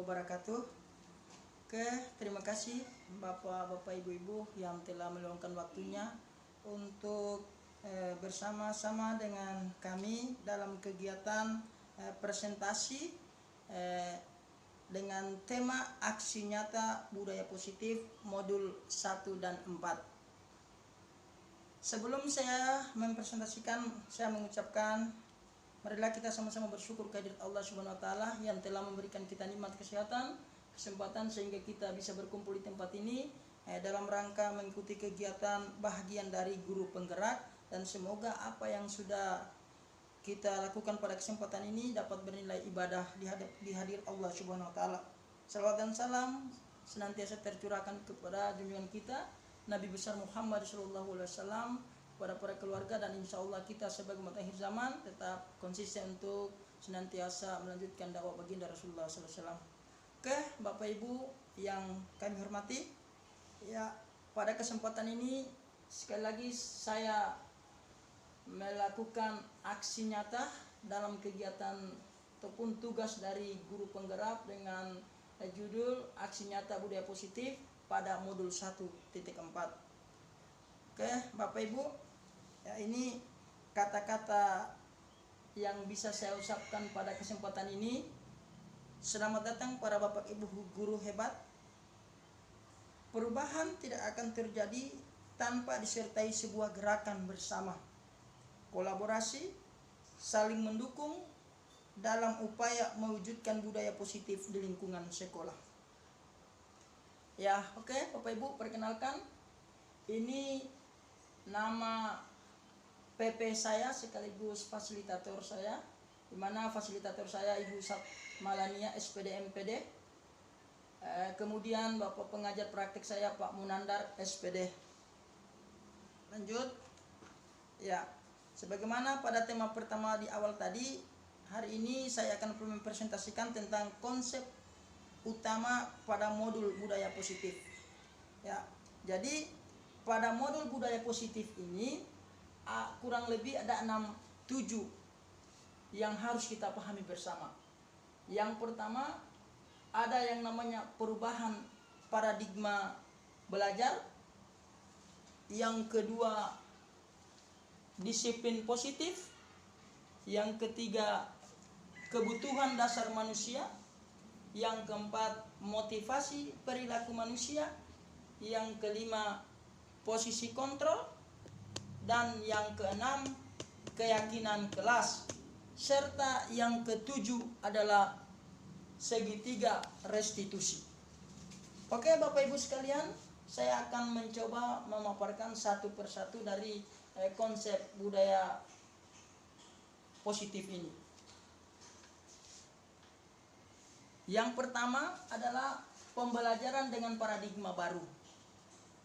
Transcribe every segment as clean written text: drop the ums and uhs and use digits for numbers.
wabarakatuh. Terima kasih Bapak-bapak, Ibu-ibu yang telah meluangkan waktunya untuk bersama-sama dengan kami dalam kegiatan presentasi dengan tema aksi nyata budaya positif modul 1 dan 4. Sebelum saya mempresentasikan, saya mengucapkan marilah kita sama-sama bersyukur kehadirat Allah Subhanahu wa taala yang telah memberikan kita nikmat kesehatan, kesempatan sehingga kita bisa berkumpul di tempat ini dalam rangka mengikuti kegiatan bahagian dari guru penggerak, dan semoga apa yang sudah kita lakukan pada kesempatan ini dapat bernilai ibadah di hadirat Allah Subhanahu wa taala. Salawat dan salam senantiasa tercurahkan kepada junjungan kita Nabi besar Muhammad SAW, kepada para keluarga, dan insya Allah kita sebagai umat akhir zaman tetap konsisten untuk senantiasa melanjutkan dakwah baginda Rasulullah SAW. Bapak Ibu yang kami hormati, ya, pada kesempatan ini sekali lagi saya melakukan aksi nyata dalam kegiatan ataupun tugas dari guru penggerak dengan judul aksi nyata budaya positif pada modul 1.4. Bapak Ibu, ya, ini kata-kata yang bisa saya ucapkan pada kesempatan ini. Selamat datang para Bapak Ibu guru hebat. Perubahan tidak akan terjadi tanpa disertai sebuah gerakan bersama, kolaborasi, saling mendukung dalam upaya mewujudkan budaya positif di lingkungan sekolah. Ya, Bapak Ibu, perkenalkan, ini nama PP saya sekaligus fasilitator saya, di mana fasilitator saya Ibu Malania SPD MPD. Kemudian Bapak pengajar praktik saya Pak Munandar SPD. Lanjut. Ya, sebagaimana pada tema pertama di awal tadi, hari ini saya akan mempresentasikan tentang konsep utama pada modul budaya positif. Ya, jadi pada modul budaya positif ini kurang lebih ada 7 yang harus kita pahami bersama. Yang pertama, ada yang namanya perubahan paradigma belajar. Yang kedua, disiplin positif. Yang ketiga, kebutuhan dasar manusia. Yang keempat, motivasi perilaku manusia. Yang kelima, posisi kontrol. Dan yang keenam, keyakinan kelas. Serta yang ketujuh adalah segitiga restitusi. Bapak Ibu sekalian, saya akan mencoba memaparkan satu persatu dari konsep budaya positif ini. Yang pertama adalah pembelajaran dengan paradigma baru.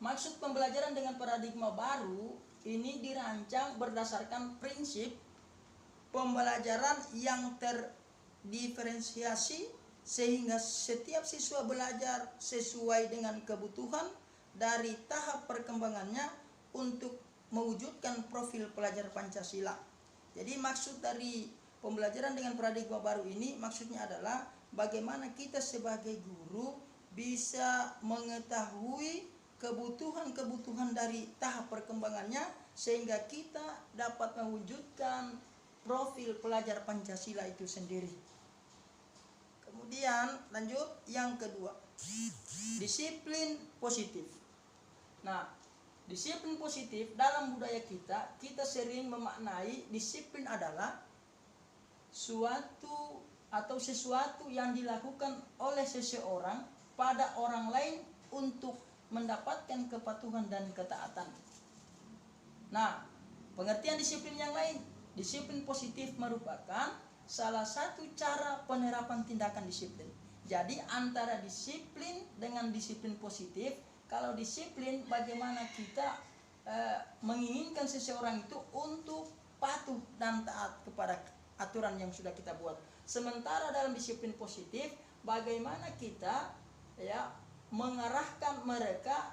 Maksud pembelajaran dengan paradigma baru ini dirancang berdasarkan prinsip pembelajaran yang terdiferensiasi sehingga setiap siswa belajar sesuai dengan kebutuhan dari tahap perkembangannya untuk mewujudkan profil pelajar Pancasila. Jadi maksud dari pembelajaran dengan paradigma baru ini maksudnya adalah bagaimana kita sebagai guru bisa mengetahui kebutuhan-kebutuhan dari tahap perkembangannya sehingga kita dapat mewujudkan profil pelajar Pancasila itu sendiri. Kemudian lanjut, yang kedua, disiplin positif. Nah, disiplin positif dalam budaya kita sering memaknai disiplin adalah suatu atau sesuatu yang dilakukan oleh seseorang pada orang lain untuk mendapatkan kepatuhan dan ketaatan. Nah, pengertian disiplin yang lain, disiplin positif merupakan salah satu cara penerapan tindakan disiplin. Jadi antara disiplin dengan disiplin positif, kalau disiplin bagaimana kita menginginkan seseorang itu untuk patuh dan taat kepada aturan yang sudah kita buat. Sementara dalam disiplin positif, bagaimana kita mengarahkan mereka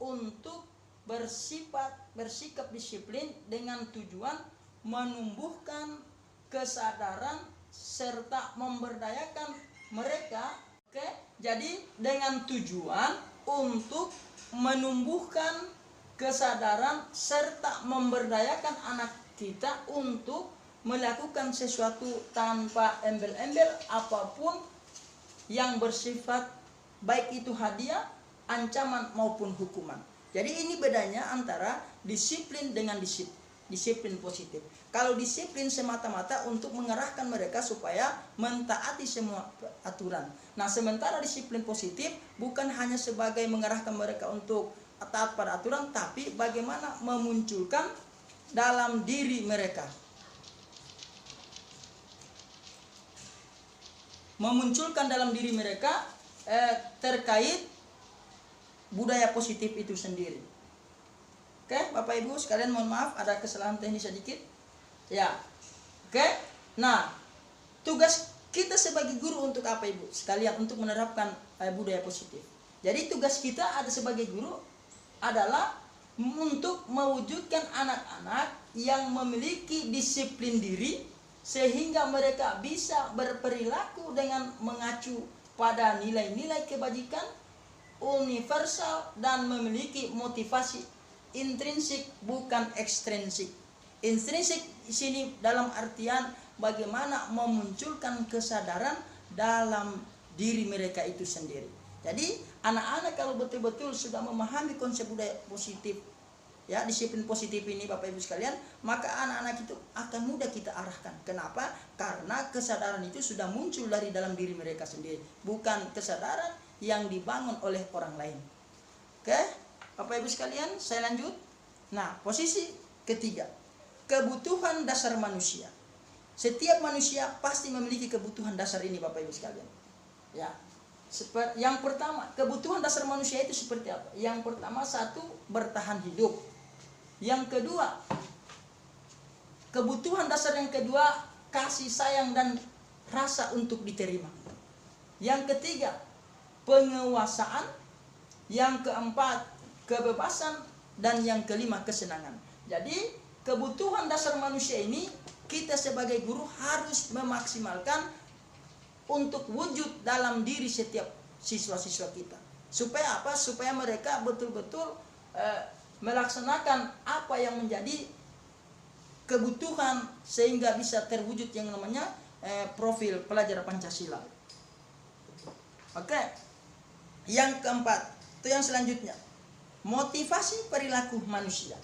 untuk bersikap disiplin dengan tujuan menumbuhkan kesadaran serta memberdayakan mereka Oke, jadi dengan tujuan untuk menumbuhkan kesadaran serta memberdayakan anak kita untuk melakukan sesuatu tanpa embel-embel apapun yang bersifat baik itu hadiah, ancaman maupun hukuman. Jadi ini bedanya antara disiplin dengan disiplin positif. Kalau disiplin semata-mata untuk mengerahkan mereka supaya mentaati semua aturan. Nah, sementara disiplin positif bukan hanya sebagai mengerahkan mereka untuk taat pada aturan, tapi bagaimana memunculkan dalam diri mereka. Memunculkan dalam diri mereka terkait budaya positif itu sendiri. Oke, Bapak Ibu sekalian, mohon maaf ada kesalahan teknis sedikit. Ya, oke. Nah, tugas kita sebagai guru untuk apa, Ibu? Sekalian untuk menerapkan budaya positif. Jadi tugas kita ada sebagai guru adalah untuk mewujudkan anak-anak yang memiliki disiplin diri sehingga mereka bisa berperilaku dengan mengacu pada nilai-nilai kebajikan universal dan memiliki motivasi intrinsik bukan ekstrinsik. Intrinsik di sini dalam artian bagaimana memunculkan kesadaran dalam diri mereka itu sendiri. Jadi anak-anak kalau betul-betul sudah memahami konsep budaya positif, ya, disiplin positif ini Bapak Ibu sekalian, maka anak-anak itu akan mudah kita arahkan. Kenapa? Karena kesadaran itu sudah muncul dari dalam diri mereka sendiri, bukan kesadaran yang dibangun oleh orang lain. Oke, Bapak Ibu sekalian, saya lanjut. Nah, posisi ketiga, kebutuhan dasar manusia. Setiap manusia pasti memiliki kebutuhan dasar ini Bapak Ibu sekalian. Ya. Yang pertama, kebutuhan dasar manusia itu seperti apa? Yang pertama, satu, bertahan hidup. Yang kedua, kebutuhan dasar yang kedua, kasih sayang dan rasa untuk diterima. Yang ketiga, penguasaan. Yang keempat, kebebasan. Dan yang kelima, kesenangan. Jadi kebutuhan dasar manusia ini kita sebagai guru harus memaksimalkan untuk wujud dalam diri setiap siswa-siswa kita. Supaya apa? Supaya mereka betul-betul melaksanakan apa yang menjadi kebutuhan sehingga bisa terwujud yang namanya profil pelajar Pancasila. Oke. Yang keempat, itu yang selanjutnya, motivasi perilaku manusia.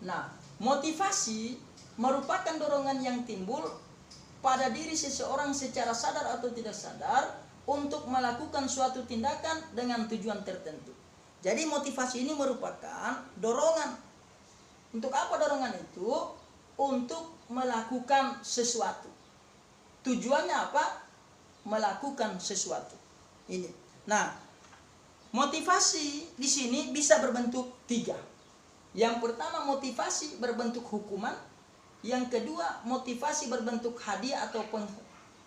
Nah, motivasi merupakan dorongan yang timbul pada diri seseorang secara sadar atau tidak sadar untuk melakukan suatu tindakan dengan tujuan tertentu. Jadi motivasi ini merupakan dorongan. Untuk apa dorongan itu? Untuk melakukan sesuatu. Tujuannya apa? Melakukan sesuatu. Ini. Nah, motivasi di sini bisa berbentuk tiga. Yang pertama, motivasi berbentuk hukuman. Yang kedua, motivasi berbentuk hadiah atau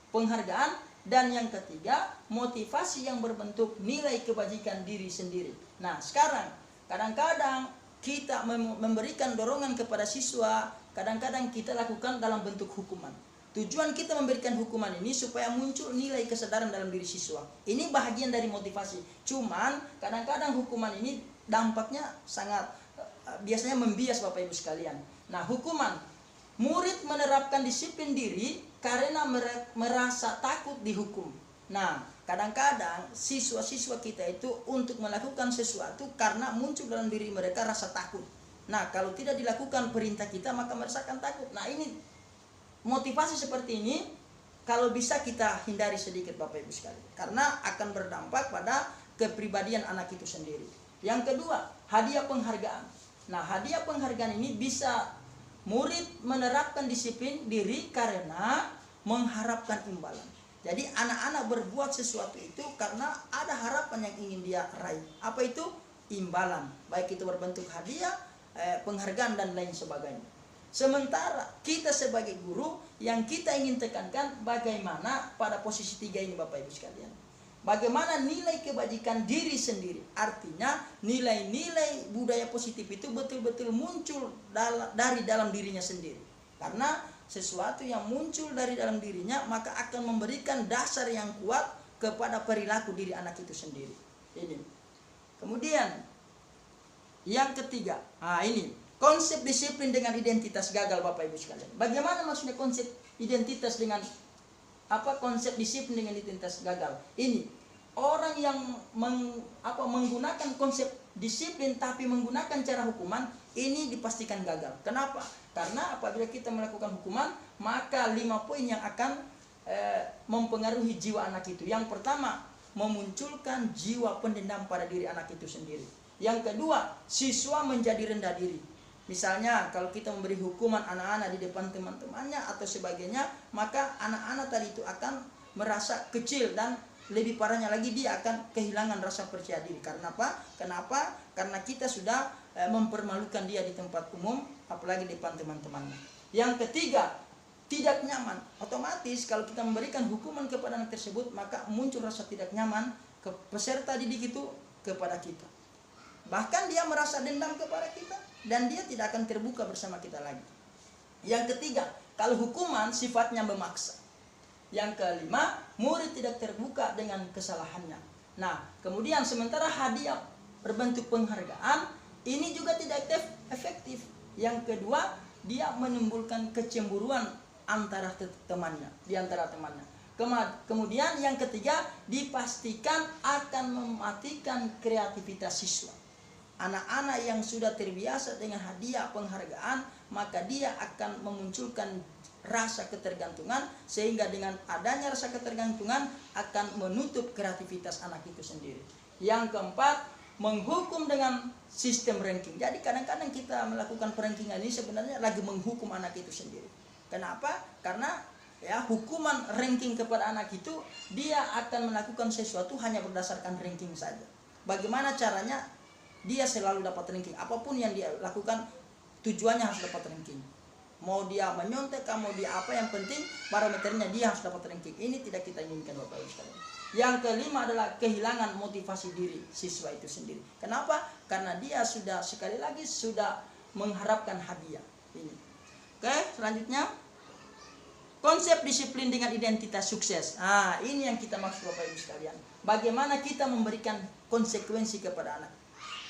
penghargaan. Dan yang ketiga, motivasi yang berbentuk nilai kebajikan diri sendiri. Nah, sekarang kadang-kadang kita memberikan dorongan kepada siswa, kadang-kadang kita lakukan dalam bentuk hukuman. Tujuan kita memberikan hukuman ini supaya muncul nilai kesadaran dalam diri siswa. Ini bahagian dari motivasi. Cuman kadang-kadang hukuman ini dampaknya sangat biasanya membias Bapak Ibu sekalian. Nah, hukuman, murid menerapkan disiplin diri karena merasa takut dihukum. Nah, kadang-kadang siswa-siswa kita itu untuk melakukan sesuatu karena muncul dalam diri mereka rasa takut. Nah, kalau tidak dilakukan perintah kita maka merasakan takut. Nah, ini motivasi seperti ini kalau bisa kita hindari sedikit Bapak Ibu sekalian, karena akan berdampak pada kepribadian anak itu sendiri. Yang kedua, hadiah penghargaan. Nah, hadiah penghargaan ini bisa murid menerapkan disiplin diri karena mengharapkan imbalan. Jadi anak-anak berbuat sesuatu itu karena ada harapan yang ingin dia raih. Apa itu? Imbalan. Baik itu berbentuk hadiah, penghargaan dan lain sebagainya. Sementara kita sebagai guru yang kita ingin tekankan bagaimana pada posisi tiga ini Bapak Ibu sekalian. Bagaimana nilai kebajikan diri sendiri. Artinya nilai-nilai budaya positif itu betul-betul muncul dari dalam dirinya sendiri. Karena sesuatu yang muncul dari dalam dirinya maka akan memberikan dasar yang kuat kepada perilaku diri anak itu sendiri. Ini. Kemudian yang ketiga, ini konsep disiplin dengan identitas gagal, Bapak Ibu sekalian. Bagaimana maksudnya konsep identitas dengan konsep disiplin dengan identitas gagal? Ini orang yang menggunakan konsep disiplin tapi menggunakan cara hukuman, ini dipastikan gagal. Kenapa? Karena apabila kita melakukan hukuman, maka 5 poin yang akan mempengaruhi jiwa anak itu. Yang pertama, memunculkan jiwa pendendam pada diri anak itu sendiri. Yang kedua, siswa menjadi rendah diri. Misalnya kalau kita memberi hukuman anak-anak di depan teman-temannya atau sebagainya, maka anak-anak tadi itu akan merasa kecil, dan lebih parahnya lagi dia akan kehilangan rasa percaya diri. Karena apa? Kenapa? Karena kita sudah mempermalukan dia di tempat umum, apalagi di depan teman-temannya. Yang ketiga, tidak nyaman. Otomatis kalau kita memberikan hukuman kepada anak tersebut, maka muncul rasa tidak nyaman ke peserta didik itu kepada kita. Bahkan dia merasa dendam kepada kita, dan dia tidak akan terbuka bersama kita lagi. Yang ketiga, kalau hukuman sifatnya memaksa. Yang kelima, murid tidak terbuka dengan kesalahannya. Nah, kemudian sementara hadiah berbentuk penghargaan, ini juga tidak efektif. Yang kedua, dia menimbulkan kecemburuan antara temannya, di antara temannya. Kemudian yang ketiga, dipastikan akan mematikan kreativitas siswa. Anak-anak yang sudah terbiasa dengan hadiah penghargaan, maka dia akan memunculkan rasa ketergantungan, sehingga dengan adanya rasa ketergantungan akan menutup kreativitas anak itu sendiri. Yang keempat, menghukum dengan sistem ranking. Jadi kadang-kadang kita melakukan perankingan ini sebenarnya lagi menghukum anak itu sendiri. Kenapa? Karena hukuman ranking kepada anak itu, dia akan melakukan sesuatu hanya berdasarkan ranking saja. Bagaimana caranya dia selalu dapat ranking? Apapun yang dia lakukan, tujuannya harus dapat ranking. Mau dia menyontek, mau dia apa, yang penting barometernya dia harus dapat ranking. Ini tidak kita inginkan, Bapak Ibu sekalian. Yang kelima adalah kehilangan motivasi diri siswa itu sendiri. Kenapa? Karena dia sudah, sekali lagi, sudah mengharapkan hadiah. Ini. Oke, selanjutnya konsep disiplin dengan identitas sukses. Ini yang kita maksud, Bapak Ibu sekalian. Bagaimana kita memberikan konsekuensi kepada anak.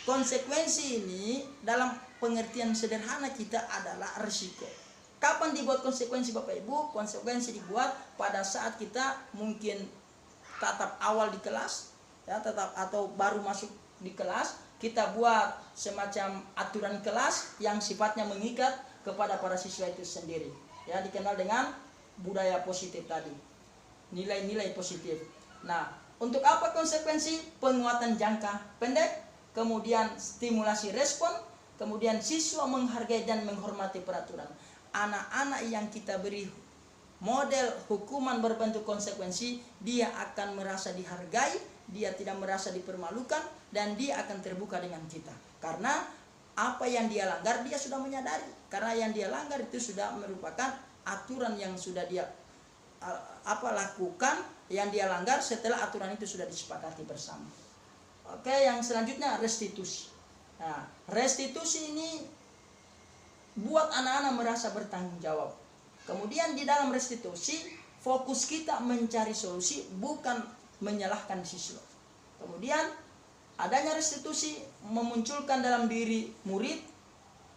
Konsekuensi ini dalam pengertian sederhana kita adalah risiko. Kapan dibuat konsekuensi, Bapak Ibu? Konsekuensi dibuat pada saat kita mungkin tatap awal di kelas, atau baru masuk di kelas, kita buat semacam aturan kelas yang sifatnya mengikat kepada para siswa itu sendiri. Dikenal dengan budaya positif tadi, nilai-nilai positif. Nah, untuk apa konsekuensi? Penguatan jangka pendek, kemudian stimulasi respon, kemudian siswa menghargai dan menghormati peraturan. Anak-anak yang kita beri model hukuman berbentuk konsekuensi, dia akan merasa dihargai, dia tidak merasa dipermalukan, dan dia akan terbuka dengan kita. Karena apa yang dia langgar dia sudah menyadari. Karena yang dia langgar itu sudah merupakan aturan yang sudah dia lakukan, yang dia langgar setelah aturan itu sudah disepakati bersama. Oke, yang selanjutnya restitusi. Nah, restitusi ini buat anak-anak merasa bertanggung jawab. Kemudian di dalam restitusi, fokus kita mencari solusi, bukan menyalahkan siswa. Kemudian adanya restitusi memunculkan dalam diri murid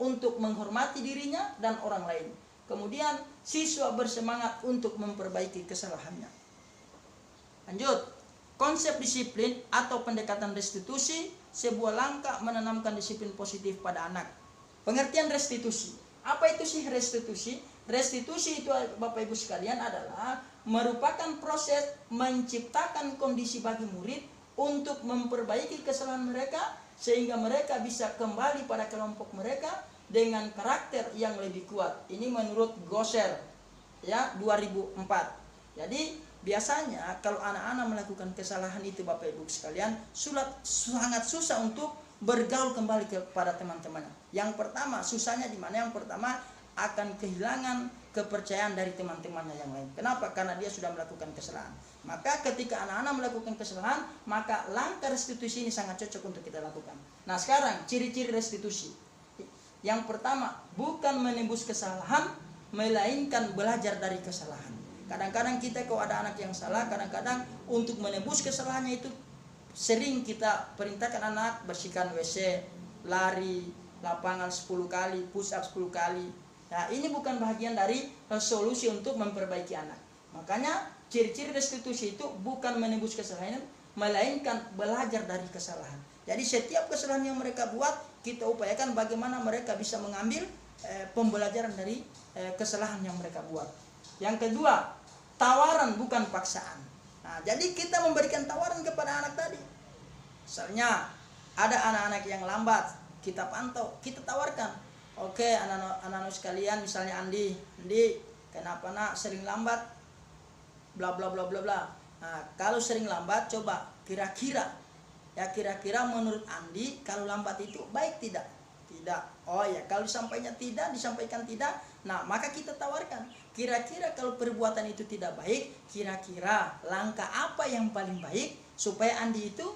untuk menghormati dirinya dan orang lain. Kemudian siswa bersemangat untuk memperbaiki kesalahannya. Lanjut. Konsep disiplin atau pendekatan restitusi, sebuah langkah menanamkan disiplin positif pada anak. Pengertian restitusi. Apa itu sih restitusi? Restitusi itu, Bapak Ibu sekalian, adalah merupakan proses menciptakan kondisi bagi murid untuk memperbaiki kesalahan mereka, sehingga mereka bisa kembali pada kelompok mereka dengan karakter yang lebih kuat. Ini menurut Gosser, 2004. Jadi biasanya kalau anak-anak melakukan kesalahan itu, Bapak Ibu sekalian, sangat susah untuk bergaul kembali kepada teman-temannya. Yang pertama, susahnya di mana? Yang pertama, akan kehilangan kepercayaan dari teman-temannya yang lain. Kenapa? Karena dia sudah melakukan kesalahan. Maka ketika anak-anak melakukan kesalahan, maka langkah restitusi ini sangat cocok untuk kita lakukan. Nah, sekarang ciri-ciri restitusi. Yang pertama, bukan menebus kesalahan, melainkan belajar dari kesalahan. Kadang-kadang kita kalau ada anak yang salah, kadang-kadang untuk menebus kesalahannya itu sering kita perintahkan anak bersihkan WC, lari lapangan 10 kali, push up 10 kali. Nah, ini bukan bagian dari solusi untuk memperbaiki anak. Makanya ciri-ciri restitusi itu bukan menebus kesalahan, melainkan belajar dari kesalahan. Jadi setiap kesalahan yang mereka buat, kita upayakan bagaimana mereka bisa mengambil pembelajaran dari kesalahan yang mereka buat. Yang kedua, tawaran bukan paksaan. Nah, jadi kita memberikan tawaran kepada anak tadi. Misalnya ada anak-anak yang lambat, kita pantau, kita tawarkan. Oke, anak-anak sekalian, misalnya Andi, kenapa nak sering lambat? Bla bla bla bla bla. Nah, kalau sering lambat, coba kira-kira menurut Andi kalau lambat itu baik tidak? Tidak. Oh ya, kalau disampaikan tidak, nah maka kita tawarkan. Kira-kira kalau perbuatan itu tidak baik, kira-kira langkah apa yang paling baik supaya Andi itu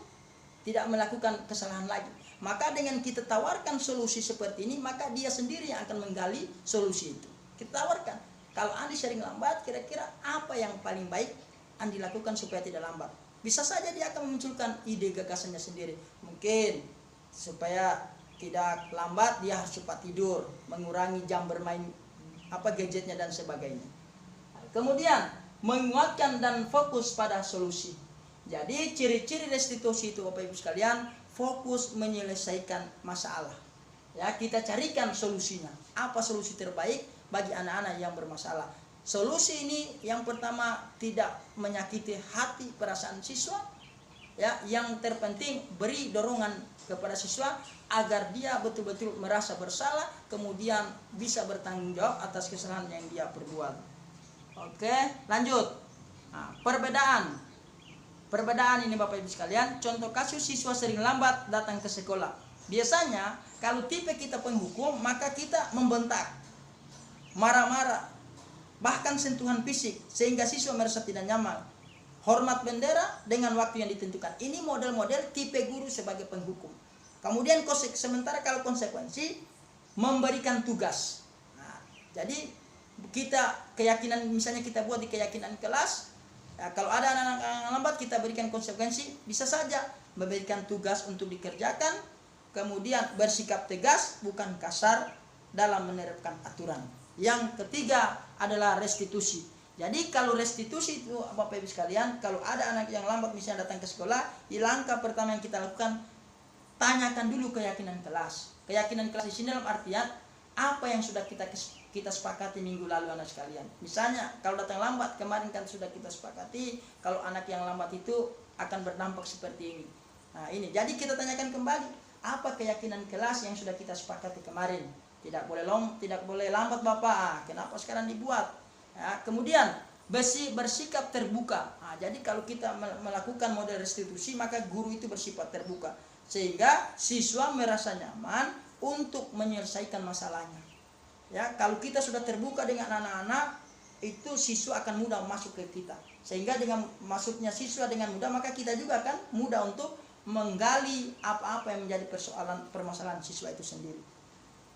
tidak melakukan kesalahan lagi. Maka dengan kita tawarkan solusi seperti ini, maka dia sendiri yang akan menggali solusi itu. Kita tawarkan, kalau Andi sering lambat, kira-kira apa yang paling baik Andi lakukan supaya tidak lambat. Bisa saja dia akan memunculkan ide gagasannya sendiri. Mungkin supaya tidak lambat dia harus cepat tidur, mengurangi jam bermain gadgetnya dan sebagainya. Kemudian menguatkan dan fokus pada solusi. Jadi ciri-ciri restitusi itu Bapak Ibu sekalian, fokus menyelesaikan masalah. Ya, kita carikan solusinya. Apa solusi terbaik bagi anak-anak yang bermasalah? Solusi ini yang pertama tidak menyakiti hati perasaan siswa. Ya, yang terpenting beri dorongan kepada siswa agar dia betul-betul merasa bersalah, kemudian bisa bertanggung jawab atas kesalahan yang dia perbuat. Oke, lanjut. Nah, perbedaan ini Bapak Ibu sekalian, contoh kasus siswa sering lambat datang ke sekolah. Biasanya kalau tipe kita penghukum, maka kita membentak, marah-marah, bahkan sentuhan fisik sehingga siswa merasa tidak nyaman. Hormat bendera dengan waktu yang ditentukan. Ini model-model tipe guru sebagai penghukum. Kemudian sementara kalau konsekuensi memberikan tugas. Nah, jadi kita keyakinan, misalnya kita buat di keyakinan kelas, ya, kalau ada anak-anak yang lambat kita berikan konsekuensi, bisa saja memberikan tugas untuk dikerjakan, kemudian bersikap tegas bukan kasar dalam menerapkan aturan. Yang ketiga adalah restitusi. Jadi kalau restitusi itu Bapak Ibu sekalian, kalau ada anak yang lambat misalnya datang ke sekolah, langkah pertama yang kita lakukan, tanyakan dulu keyakinan kelas. Keyakinan kelas di sini dalam artian apa yang sudah kita sepakati minggu lalu anak sekalian. Misalnya kalau datang lambat, kemarin kan sudah kita sepakati kalau anak yang lambat itu akan berdampak seperti ini. Nah, ini. Jadi kita tanyakan kembali, apa keyakinan kelas yang sudah kita sepakati kemarin? Tidak boleh lambat Bapak. Kenapa sekarang dibuat? Ya, kemudian bersikap terbuka. Nah, jadi kalau kita melakukan model restitusi, maka guru itu bersifat terbuka sehingga siswa merasa nyaman untuk menyelesaikan masalahnya. Ya, kalau kita sudah terbuka dengan anak-anak, itu siswa akan mudah masuk ke kita. Sehingga dengan masuknya siswa dengan mudah, maka kita juga akan mudah untuk menggali apa-apa yang menjadi permasalahan siswa itu sendiri.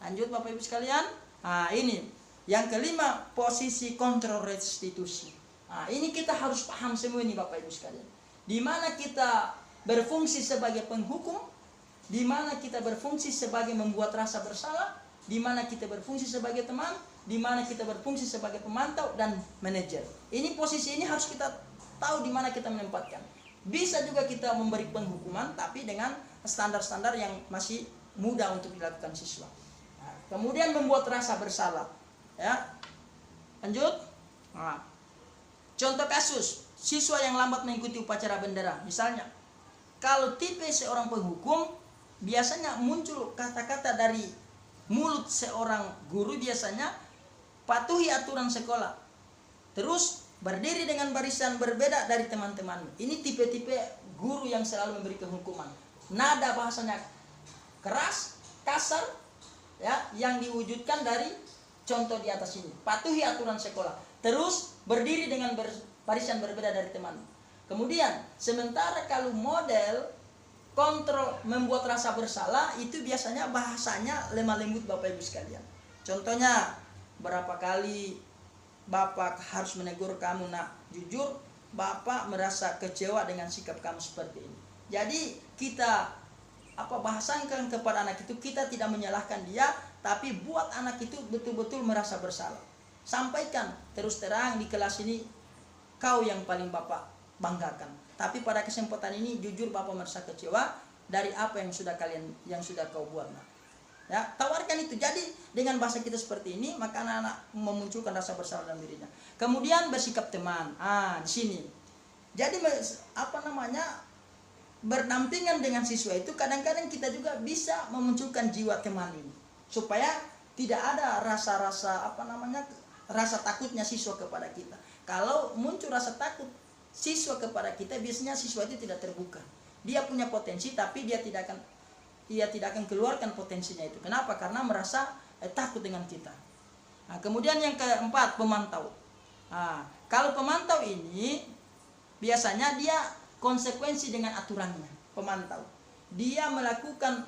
Lanjut Bapak Ibu sekalian. Nah, ini yang kelima, posisi kontrol restitusi. Nah, ini kita harus paham semua ini Bapak Ibu sekalian. Di mana kita berfungsi sebagai penghukum, di mana kita berfungsi sebagai membuat rasa bersalah, di mana kita berfungsi sebagai teman, di mana kita berfungsi sebagai pemantau dan manajer. Ini posisi ini harus kita tahu di mana kita menempatkan. Bisa juga kita memberi penghukuman, tapi dengan standar-standar yang masih mudah untuk dilakukan siswa. Nah, kemudian membuat rasa bersalah. Ya, lanjut. Nah, contoh kasus siswa yang lambat mengikuti upacara bendera. Misalnya, kalau tipe seorang penghukum, biasanya muncul kata-kata dari mulut seorang guru, biasanya patuhi aturan sekolah, terus berdiri dengan barisan berbeda dari teman-temanmu. Ini tipe-tipe guru yang selalu memberi hukuman. Nada bahasanya keras, kasar, ya, yang diwujudkan dari contoh di atas ini. Patuhi aturan sekolah. Terus berdiri dengan barisan berbeda dari teman. Kemudian sementara kalau model kontrol membuat rasa bersalah, itu biasanya bahasanya lemah lembut Bapak Ibu sekalian. Contohnya, berapa kali Bapak harus menegur kamu, nak, jujur Bapak merasa kecewa dengan sikap kamu seperti ini. Jadi kita bahasakan kepada anak itu, kita tidak menyalahkan dia, tapi buat anak itu betul-betul merasa bersalah. Sampaikan terus terang, di kelas ini kau yang paling Bapak banggakan, tapi pada kesempatan ini jujur Bapak merasa kecewa dari apa yang sudah kau buat, nak. Ya, tawarkan itu. Jadi dengan bahasa kita seperti ini, maka anak-anak memunculkan rasa bersalah dalam dirinya. Kemudian bersikap teman. Di sini. Jadi berdampingan dengan siswa itu kadang-kadang kita juga bisa memunculkan jiwa teman ini, supaya tidak ada rasa-rasa rasa takutnya siswa kepada kita. Kalau muncul rasa takut siswa kepada kita, biasanya siswa itu tidak terbuka. Dia punya potensi, tapi dia tidak akan keluarkan potensinya itu. Kenapa? Karena merasa takut dengan kita. Kemudian yang keempat, pemantau. Kalau pemantau ini biasanya dia konsekuensi dengan aturannya. Pemantau, dia melakukan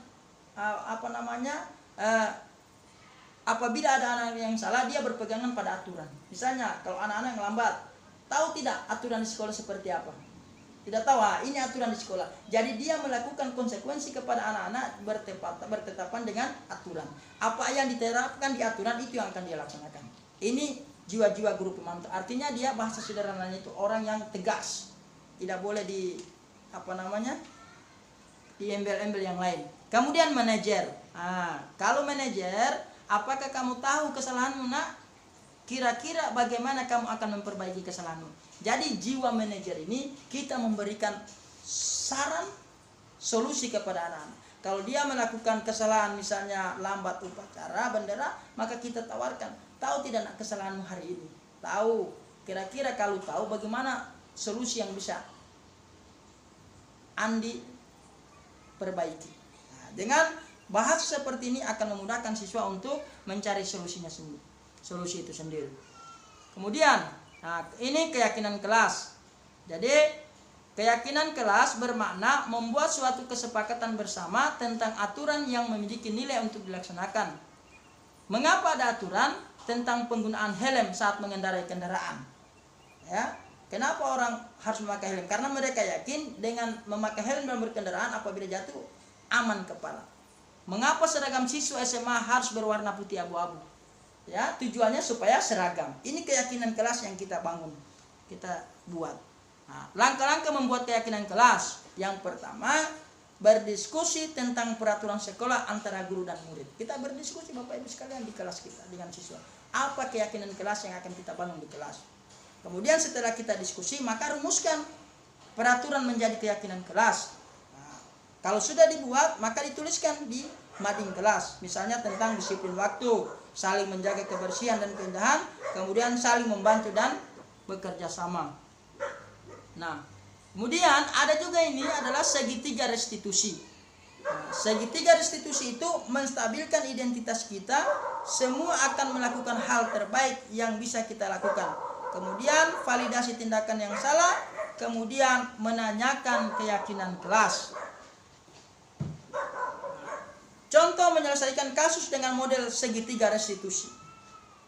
apabila ada anak yang salah, dia berpegangan pada aturan. Misalnya kalau anak-anak yang lambat, tahu tidak aturan di sekolah seperti apa? Tidak tahu, ini aturan di sekolah. Jadi dia melakukan konsekuensi kepada anak-anak bertetapan dengan aturan. Apa yang diterapkan di aturan itu yang akan dia laksanakan. Ini jiwa-jiwa guru pemantau. Artinya dia, bahasa sederhananya itu orang yang tegas. Tidak boleh di embel-embel yang lain. Kemudian manajer. Kalau manajer, apakah kamu tahu kesalahanmu, nak? Kira-kira bagaimana kamu akan memperbaiki kesalahanmu? Jadi jiwa manajer ini, kita memberikan saran, solusi kepada anak-anak. Kalau dia melakukan kesalahan, misalnya lambat upacara bendera, maka kita tawarkan, tahu tidak, nak, kesalahanmu hari ini? Tahu. Kira-kira kalau tahu, bagaimana solusi yang bisa Andi perbaiki? Dengan bahasa seperti ini akan memudahkan siswa untuk mencari solusi itu sendiri. Kemudian, ini keyakinan kelas. Jadi keyakinan kelas bermakna membuat suatu kesepakatan bersama tentang aturan yang memiliki nilai untuk dilaksanakan. Mengapa ada aturan tentang penggunaan helm saat mengendarai kendaraan? Ya, kenapa orang harus memakai helm? Karena mereka yakin dengan memakai helm dalam berkendaraan, apabila jatuh aman kepala. Mengapa seragam siswa SMA harus berwarna putih abu-abu? Ya, tujuannya supaya seragam. Ini keyakinan kelas yang kita bangun, kita buat. Langkah-langkah membuat keyakinan kelas. Yang pertama, berdiskusi tentang peraturan sekolah antara guru dan murid. Kita berdiskusi, Bapak Ibu sekalian, di kelas kita dengan siswa. Apa keyakinan kelas yang akan kita bangun di kelas? Kemudian setelah kita diskusi, maka rumuskan peraturan menjadi keyakinan kelas. Kalau sudah dibuat, maka dituliskan di mading kelas. Misalnya tentang disiplin waktu, saling menjaga kebersihan dan keindahan, kemudian saling membantu dan bekerja sama. Kemudian ada juga ini adalah segitiga restitusi. Segitiga restitusi itu menstabilkan identitas kita. Semua akan melakukan hal terbaik yang bisa kita lakukan. Kemudian validasi tindakan yang salah, kemudian menanyakan keyakinan kelas. Contoh menyelesaikan kasus dengan model segitiga restitusi.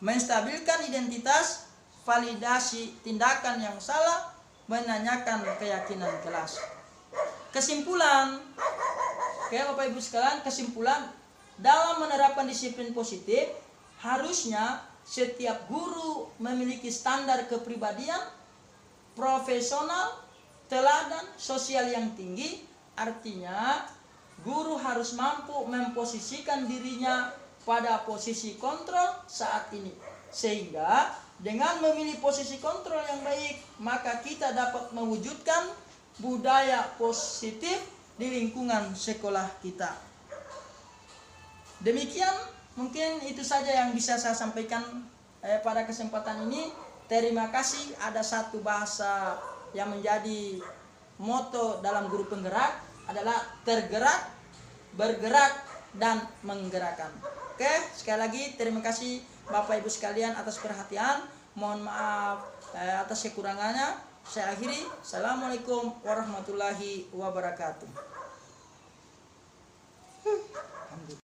Menstabilkan identitas, validasi tindakan yang salah, menanyakan keyakinan kelas. Kesimpulan, Bapak Ibu sekalian, kesimpulan dalam menerapkan disiplin positif, harusnya setiap guru memiliki standar kepribadian, profesional, teladan, sosial yang tinggi. Artinya guru harus mampu memposisikan dirinya pada posisi kontrol saat ini. Sehingga dengan memilih posisi kontrol yang baik, maka kita dapat mewujudkan budaya positif di lingkungan sekolah kita. Demikian, mungkin itu saja yang bisa saya sampaikan pada kesempatan ini. Terima kasih. Ada satu bahasa yang menjadi moto dalam guru penggerak adalah tergerak, bergerak, dan menggerakkan. Oke, sekali lagi terima kasih Bapak Ibu sekalian atas perhatian. Mohon maaf atas kekurangannya. Saya akhiri. Assalamualaikum warahmatullahi wabarakatuh. Alhamdulillah.